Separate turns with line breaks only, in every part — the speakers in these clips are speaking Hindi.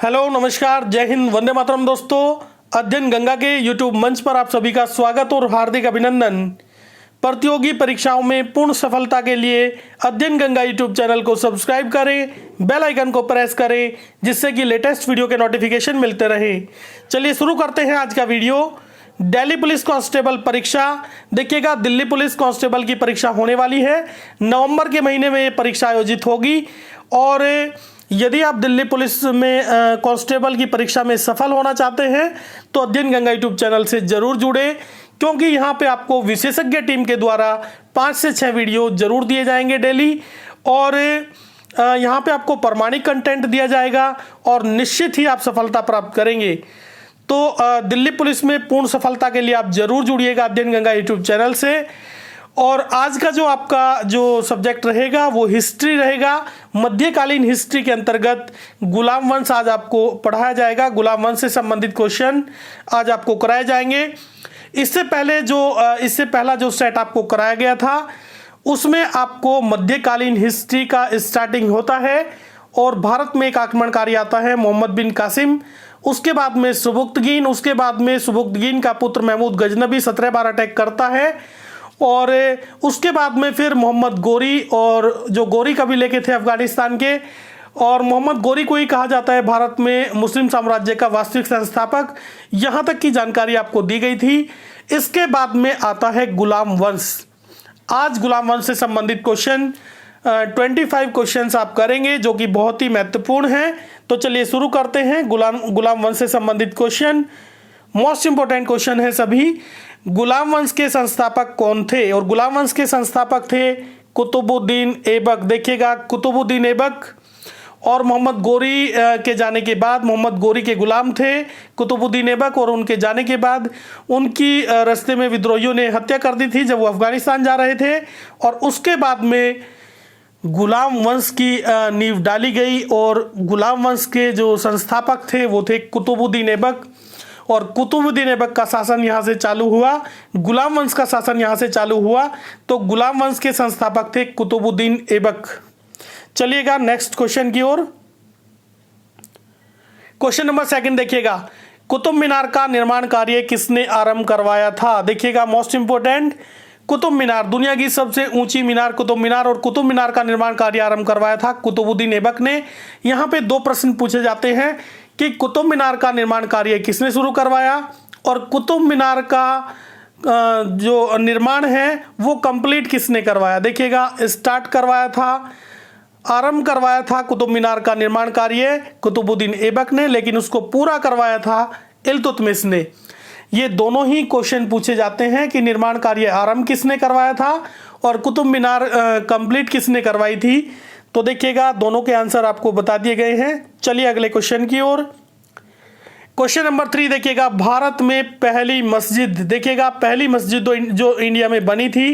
हेलो, नमस्कार, जय हिंद, वंदे मातरम। दोस्तों, अध्ययन गंगा के यूट्यूब मंच पर आप सभी का स्वागत और हार्दिक अभिनंदन। प्रतियोगी परीक्षाओं में पूर्ण सफलता के लिए अध्ययन गंगा यूट्यूब चैनल को सब्सक्राइब करें, बेल आइकन को प्रेस करें, जिससे कि लेटेस्ट वीडियो के नोटिफिकेशन मिलते रहे। चलिए शुरू करते हैं आज का वीडियो। दिल्ली पुलिस कांस्टेबल परीक्षा, देखिएगा दिल्ली पुलिस कांस्टेबल की परीक्षा होने वाली है। नवंबर के महीने में ये परीक्षा आयोजित होगी और यदि आप दिल्ली पुलिस में कांस्टेबल की परीक्षा में सफल होना चाहते हैं तो अध्ययन गंगा यूट्यूब चैनल से जरूर जुड़े, क्योंकि यहाँ पे आपको विशेषज्ञ टीम के द्वारा 5 से 6 वीडियो जरूर दिए जाएंगे डेली, और यहाँ पे आपको प्रमाणिक कंटेंट दिया जाएगा और निश्चित ही आप सफलता प्राप्त करेंगे। तो दिल्ली पुलिस में पूर्ण सफलता के लिए आप जरूर जुड़िएगा अध्ययन गंगा यूट्यूब चैनल से। और आज का जो आपका जो सब्जेक्ट रहेगा वो हिस्ट्री रहेगा। मध्यकालीन हिस्ट्री के अंतर्गत गुलाम वंश आज आपको पढ़ाया जाएगा। गुलाम वंश से संबंधित क्वेश्चन आज आपको कराए जाएंगे। इससे पहला जो सेट आपको कराया गया था उसमें आपको मध्यकालीन हिस्ट्री का स्टार्टिंग होता है और भारत में एक आक्रमणकारी आता है मोहम्मद बिन कासिम, उसके बाद में सुबुक्तगीन, उसके बाद में सुबुक्तगीन का पुत्र महमूद गजनबी 1712 अटैक करता है, और उसके बाद में फिर मोहम्मद गोरी, और जो गोरी कबीले के थे अफगानिस्तान के, और मोहम्मद गोरी को ही कहा जाता है भारत में मुस्लिम साम्राज्य का वास्तविक संस्थापक। यहाँ तक की जानकारी आपको दी गई थी। इसके बाद में आता है गुलाम वंश। आज गुलाम वंश से संबंधित क्वेश्चन 25 क्वेश्चंस आप करेंगे, जो कि बहुत ही महत्वपूर्ण हैं। तो चलिए शुरू करते हैं। गुलाम वंश से संबंधित क्वेश्चन मोस्ट इंपोर्टेंट क्वेश्चन है सभी। गुलाम वंश के संस्थापक कौन थे? और गुलाम वंश के संस्थापक थे कुतुबुद्दीन ऐबक। देखिएगा, कुतुबुद्दीन ऐबक। और मोहम्मद गोरी के जाने के बाद, मोहम्मद गोरी के गुलाम थे कुतुबुद्दीन ऐबक, और उनके जाने के बाद उनकी रास्ते में विद्रोहियों ने हत्या कर दी थी जब वो अफगानिस्तान जा रहे थे, और उसके बाद में गुलाम वंश की नींव डाली गई। और गुलाम वंश के जो संस्थापक थे वो थे कुतुबुद्दीन ऐबक, और कुतुबुद्दीन ऐबक का शासन यहाँ से चालू हुआ। गुलाम वंश का शासन यहाँ से चालू हुआ, तो गुलाम वंश के संस्थापक थे कुतुबुद्दीन ऐबक। चलिएगा नेक्स्ट क्वेश्चन की ओर। क्वेश्चन नंबर 2 देखिएगा, कुतुब मीनार का निर्माण कार्य किसने आरंभ करवाया था? देखिएगा मोस्ट इंपोर्टेंट, कुतुब मीनार, दुनिया की सबसे ऊंची मीनार कुतुब मीनार, और कुतुब मीनार का निर्माण कार्य आरंभ करवाया था कुतुबुद्दीन ऐबक ने। यहाँ पे 2 प्रश्न पूछे जाते हैं कि कुतुब मीनार का निर्माण कार्य किसने शुरू करवाया, और कुतुब मीनार का जो निर्माण है वो कंप्लीट किसने करवाया। देखिएगा, स्टार्ट करवाया था, आरंभ करवाया था कुतुब मीनार का निर्माण कार्य कुतुबुद्दीन ऐबक ने, लेकिन उसको पूरा करवाया था इल्तुतमिश ने। ये दोनों ही क्वेश्चन पूछे जाते हैं कि निर्माण कार्य आरंभ किसने करवाया था और कुतुब मीनार कंप्लीट किसने करवाई थी। तो देखिएगा, दोनों के आंसर आपको बता दिए गए हैं। चलिए अगले क्वेश्चन की ओर। क्वेश्चन नंबर 3 देखिएगा, भारत में पहली मस्जिद, देखिएगा पहली मस्जिद जो इंडिया में बनी थी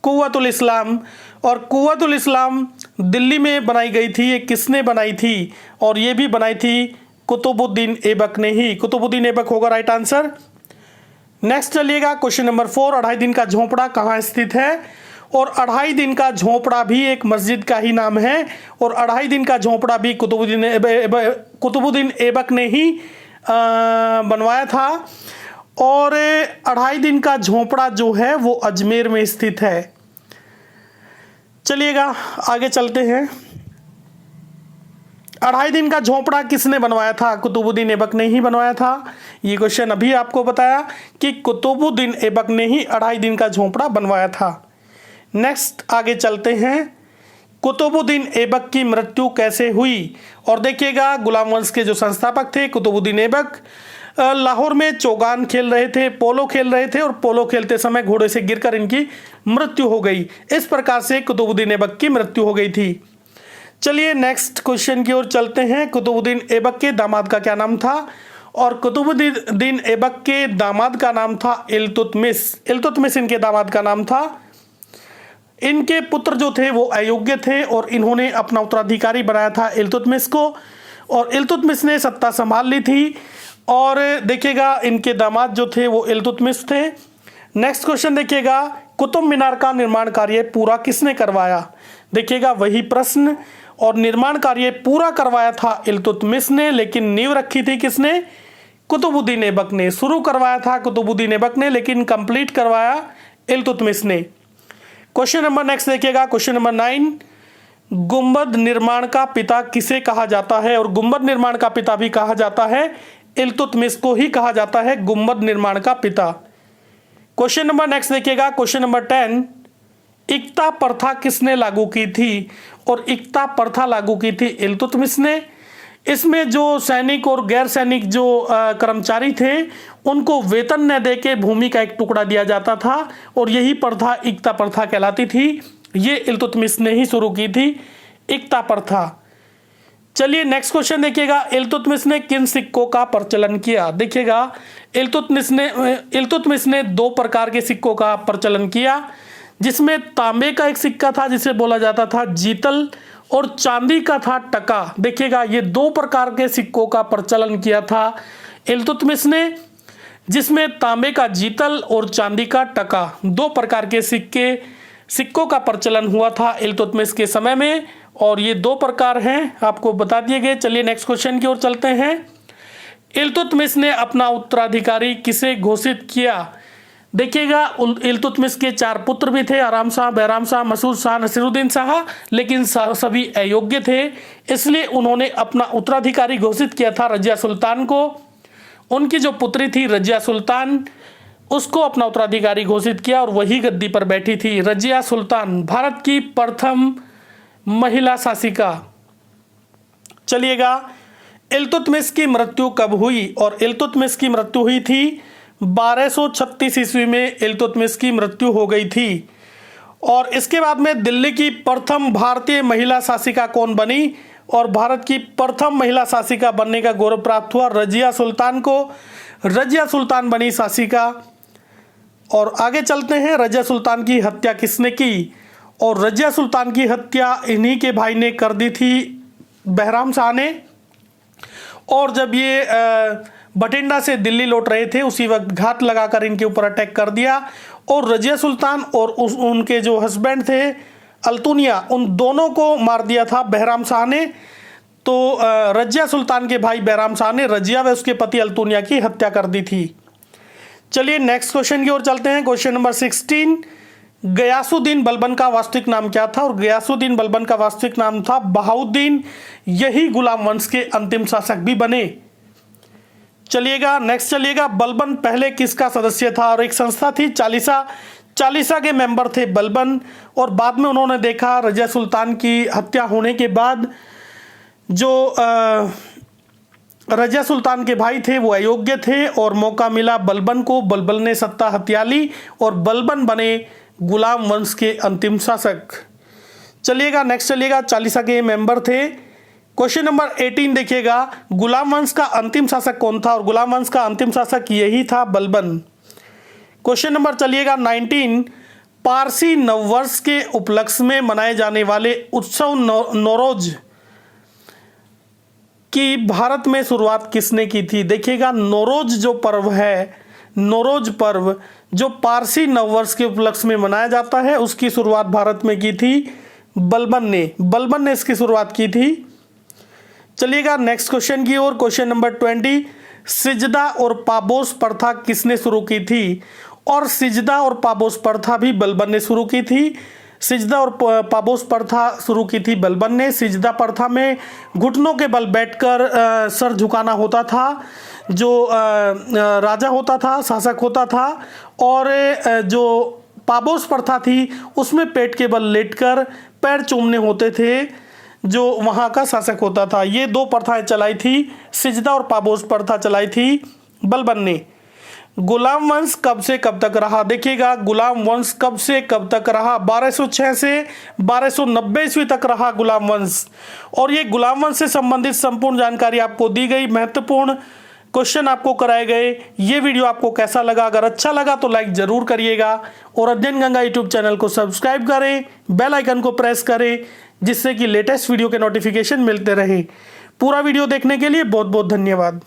कुव्वतुल इस्लाम, और कुव्वतुल इस्लाम दिल्ली में बनाई गई थी। ये किसने बनाई थी? और ये भी बनाई थी कुतुबुद्दीन ऐबक ने ही। कुतुबुद्दीन ऐबक होगा राइट आंसर। नेक्स्ट चलिएगा, क्वेश्चन नंबर 4, 2.5 दिन का झोंपड़ा कहाँ स्थित है? और 2.5 दिन का झोंपड़ा भी एक मस्जिद का ही नाम है, और 2.5 दिन का झोंपड़ा भी कुतुबुद्दीन ऐबक ने ही बनवाया था। और 2.5 दिन का झोंपड़ा जो है वो अजमेर में स्थित है। चलिएगा आगे चलते हैं। 2.5 दिन का झोंपड़ा किसने बनवाया था? कुतुबुद्दीन ऐबक ने ही बनवाया था। ये क्वेश्चन अभी आपको बताया कि कुतुबुद्दीन ऐबक ने ही 2.5 दिन का झोंपड़ा बनवाया था। नेक्स्ट आगे चलते हैं, कुतुबुद्दीन ऐबक की मृत्यु कैसे हुई? और देखिएगा, गुलाम वंश के जो संस्थापक थे कुतुबुद्दीन ऐबक लाहौर में चौगान खेल रहे थे, पोलो खेल रहे थे, और पोलो खेलते समय घोड़े से गिरकर इनकी मृत्यु हो गई। इस प्रकार से कुतुबुद्दीन ऐबक की मृत्यु हो गई थी। चलिए नेक्स्ट क्वेश्चन की ओर चलते हैं। कुतुबुद्दीन ऐबक के दामाद का क्या नाम था? और कुतुबुद्दीन ऐबक के दामाद का नाम था इल्तुतमिश। इल्तुतमिश इनके दामाद का नाम था। इनके पुत्र जो थे वो अयोग्य थे, और इन्होंने अपना उत्तराधिकारी बनाया था इल्तुतमिश को, और इल्तुतमिश ने सत्ता संभाल ली थी। और देखिएगा, इनके दामाद जो थे वो इल्तुतमिश थे। नेक्स्ट क्वेश्चन देखिएगा, कुतुब मीनार का निर्माण कार्य पूरा किसने करवाया? देखिएगा वही प्रश्न, और निर्माण कार्य पूरा करवाया था इल्तुतमिश ने, लेकिन नींव रखी थी किसने? कुतुबुद्दीन ऐबक ने। शुरू करवाया था कुतुबुद्दीन ऐबक ने, लेकिन कंप्लीट करवाया इल्तुतमिश ने। क्वेश्चन नंबर नेक्स्ट देखिएगा, क्वेश्चन नंबर 9, गुंबद निर्माण का पिता किसे कहा जाता है? और गुंबद निर्माण का पिता भी कहा जाता है इल्तुतमिश को ही कहा जाता है गुंबद निर्माण का पिता। क्वेश्चन नंबर नेक्स्ट देखिएगा, क्वेश्चन नंबर 10, इक्ता प्रथा किसने लागू की थी? और इक्ता प्रथा लागू की थी इल्तुतमिश ने। इसमें जो सैनिक और गैर सैनिक जो कर्मचारी थे उनको वेतन न देके भूमि का एक टुकड़ा दिया जाता था और यही प्रथा इक्ता प्रथा कहलाती थी। ये इल्तुतमिश ने ही शुरू की थी इक्ता प्रथा। चलिए नेक्स्ट क्वेश्चन देखिएगा, इल्तुतमिश ने किन सिक्कों का प्रचलन किया? देखिएगा, इल्तुतमिश ने 2 प्रकार के सिक्कों का प्रचलन किया, जिसमें तांबे का एक सिक्का था जिसे बोला जाता था जीतल और चांदी का था टका। देखिएगा, ये 2 प्रकार के सिक्कों का प्रचलन किया था इल्तुतमिश ने, जिसमें तांबे का जीतल और चांदी का टका 2 प्रकार के सिक्कों का प्रचलन हुआ था इल्तुतमिश के समय में, और ये 2 प्रकार हैं, आपको बता दिए गए। चलिए नेक्स्ट क्वेश्चन की ओर चलते हैं। इल्तुतमिश ने अपना उत्तराधिकारी किसे घोषित किया? देखिएगा, इल्तुतमिश के 4 पुत्र भी थे, आराम शाह, बैराम शाह, मसूद शाह, नसीरुद्दीन शाह, लेकिन सभी अयोग्य थे, इसलिए उन्होंने अपना उत्तराधिकारी घोषित किया था रजिया सुल्तान को। उनकी जो पुत्री थी रजिया सुल्तान, उसको अपना उत्तराधिकारी घोषित किया और वही गद्दी पर बैठी थी। रजिया सुल्तान भारत की प्रथम महिला शासिका। चलिएगा, इल्तुतमिश की मृत्यु कब हुई? और इल्तुतमिश की मृत्यु हुई थी 1236 ईस्वी में इल्तुतमिश की मृत्यु हो गई थी। और इसके बाद में दिल्ली की प्रथम भारतीय महिला शासिका कौन बनी? और भारत की प्रथम महिला शासिका बनने का गौरव प्राप्त हुआ रजिया सुल्तान को। रजिया सुल्तान बनी शासिका। और आगे चलते हैं, रजिया सुल्तान की हत्या किसने की? और रजिया सुल्तान की हत्या इन्हीं के भाई ने कर दी थी, बैराम शाह ने। और जब ये बठिंडा से दिल्ली लौट रहे थे उसी वक्त घात लगाकर इनके ऊपर अटैक कर दिया और रजिया सुल्तान और उनके जो हस्बैंड थे अल्तुनिया, उन दोनों को मार दिया था बैराम शाह ने। तो रजिया सुल्तान के भाई बैराम शाह ने रजिया व उसके पति अल्तुनिया की हत्या कर दी थी। चलिए नेक्स्ट क्वेश्चन की ओर चलते हैं, क्वेश्चन नंबर 16, गयासुद्दीन बलबन का वास्तविक नाम क्या था? और गयासुद्दीन बलबन का वास्तविक नाम था बहाउद्दीन। यही गुलाम वंश के अंतिम शासक भी बने। चलिएगा नेक्स्ट चलिएगा, बलबन पहले किसका सदस्य था? और एक संस्था थी चालीसा के मेंबर थे बलबन। और बाद में उन्होंने देखा रजिया सुल्तान की हत्या होने के बाद जो रजिया सुल्तान के भाई थे वो अयोग्य थे और मौका मिला बलबन को। बलबन ने सत्ता हथिया ली और बलबन बने गुलाम वंश के अंतिम शासक। चलिएगा नेक्स्ट चलिएगा, चालीसा के मेंबर थे। क्वेश्चन नंबर 18 देखिएगा, गुलाम वंश का अंतिम शासक कौन था? और गुलाम वंश का अंतिम शासक यही था बलबन। क्वेश्चन नंबर चलिएगा 19, पारसी नववर्ष के उपलक्ष्य में मनाए जाने वाले उत्सव नौरोज की भारत में शुरुआत किसने की थी? देखिएगा, नौरोज जो पर्व है, नौरोज पर्व जो पारसी नववर्ष के उपलक्ष्य में मनाया जाता है, उसकी शुरुआत भारत में की थी बलबन ने इसकी शुरुआत की थी। चलिएगा नेक्स्ट क्वेश्चन की ओर, क्वेश्चन नंबर 20, सिजदा और पाबोस प्रथा किसने शुरू की थी? और सिजदा और पाबोस प्रथा भी बलबन ने शुरू की थी। सिजदा और पाबोस प्रथा शुरू की थी बलबन ने। सिजदा प्रथा में घुटनों के बल बैठकर सर झुकाना होता था, जो राजा होता था, शासक होता था। और जो पाबोस प्रथा थी उसमें पेट के बल लेटकर पैर चूमने होते थे, जो वहाँ का शासक होता था। ये 2 प्रथाएं चलाई थी, सिजदा और पाबोस प्रथा चलाई थी बलबन ने। गुलाम वंश कब से कब तक रहा? देखिएगा, गुलाम वंश कब से कब तक रहा? 1206 से 1290 ईस्वी तक रहा गुलाम वंश। और ये गुलाम वंश से संबंधित संपूर्ण जानकारी आपको दी गई, महत्वपूर्ण क्वेश्चन आपको कराए गए। ये वीडियो आपको कैसा लगा? अगर अच्छा लगा तो लाइक जरूर करिएगा और अध्ययन गंगा यूट्यूब चैनल को सब्सक्राइब करें, बेल आइकन को प्रेस करें, जिससे कि लेटेस्ट वीडियो के नोटिफिकेशन मिलते रहे। पूरा वीडियो देखने के लिए बहुत बहुत धन्यवाद।